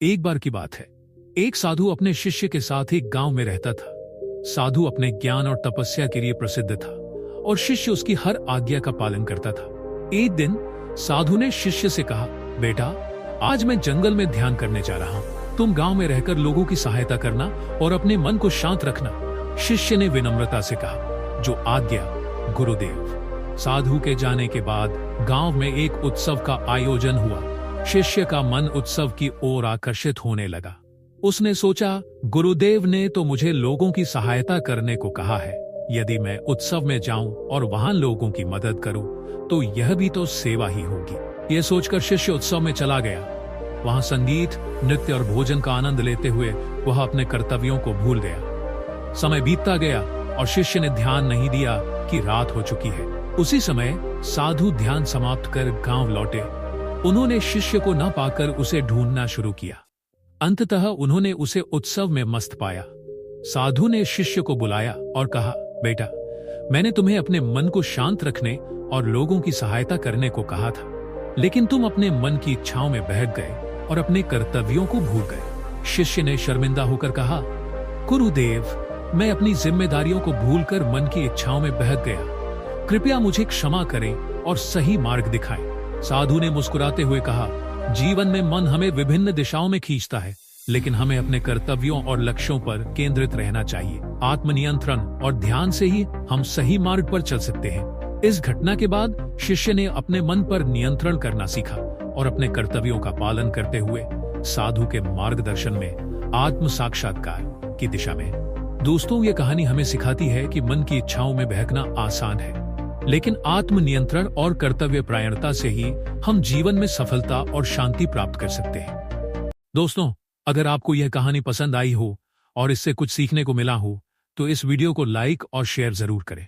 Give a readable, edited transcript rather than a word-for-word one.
एक बार की बात है, एक साधु अपने शिष्य के साथ एक गांव में रहता था। साधु अपने ज्ञान और तपस्या के लिए प्रसिद्ध था और शिष्य उसकी हर आज्ञा का पालन करता था। एक दिन साधु ने शिष्य से कहा, बेटा, आज मैं जंगल में ध्यान करने जा रहा हूं। तुम गांव में रहकर लोगों की सहायता करना और अपने मन को शांत रखना। शिष्य ने विनम्रता से कहा, जो आज्ञा गुरुदेव। साधु के जाने के बाद गांव में एक उत्सव का आयोजन हुआ। शिष्य का मन उत्सव की ओर आकर्षित होने लगा। उसने सोचा, गुरुदेव ने तो मुझे लोगों की सहायता करने को कहा है। यदि मैं उत्सव में जाऊं और वहां लोगों की मदद करूं, तो यह भी तो सेवा ही होगी। यह सोचकर शिष्य उत्सव में चला गया। वहां संगीत, नृत्य और भोजन का आनंद लेते हुए वह अपने कर्तव्यों को भूल गया। समय बीतता गया और शिष्य ने ध्यान नहीं दिया कि रात हो चुकी है। उसी समय साधु ध्यान समाप्त कर गांव लौटे। उन्होंने शिष्य को न पाकर उसे ढूंढना शुरू किया। अंततः उन्होंने उसे उत्सव में मस्त पाया। साधु ने शिष्य को बुलाया और कहा, बेटा, मैंने तुम्हें अपने मन को शांत रखने और लोगों की सहायता करने को कहा था, लेकिन तुम अपने मन की इच्छाओं में बहक गए और अपने कर्तव्यों को भूल गए। शिष्य ने शर्मिंदा होकर कहा, गुरुदेव, मैं अपनी जिम्मेदारियों को भूलकर मन की इच्छाओं में बहक गया। कृपया मुझे क्षमा करें और सही मार्ग दिखाएं। साधु ने मुस्कुराते हुए कहा, जीवन में मन हमें विभिन्न दिशाओं में खींचता है, लेकिन हमें अपने कर्तव्यों और लक्ष्यों पर केंद्रित रहना चाहिए। आत्मनियंत्रण और ध्यान से ही हम सही मार्ग पर चल सकते हैं। इस घटना के बाद शिष्य ने अपने मन पर नियंत्रण करना सीखा और अपने कर्तव्यों का पालन करते हुए साधु के मार्गदर्शन में आत्म साक्षात्कार की दिशा में। दोस्तों, ये कहानी हमें सिखाती है कि मन की इच्छाओं में बहकना आसान है, लेकिन आत्मनियंत्रण और कर्तव्य परायणता से ही हम जीवन में सफलता और शांति प्राप्त कर सकते हैं। दोस्तों, अगर आपको यह कहानी पसंद आई हो और इससे कुछ सीखने को मिला हो, तो इस वीडियो को लाइक और शेयर जरूर करें।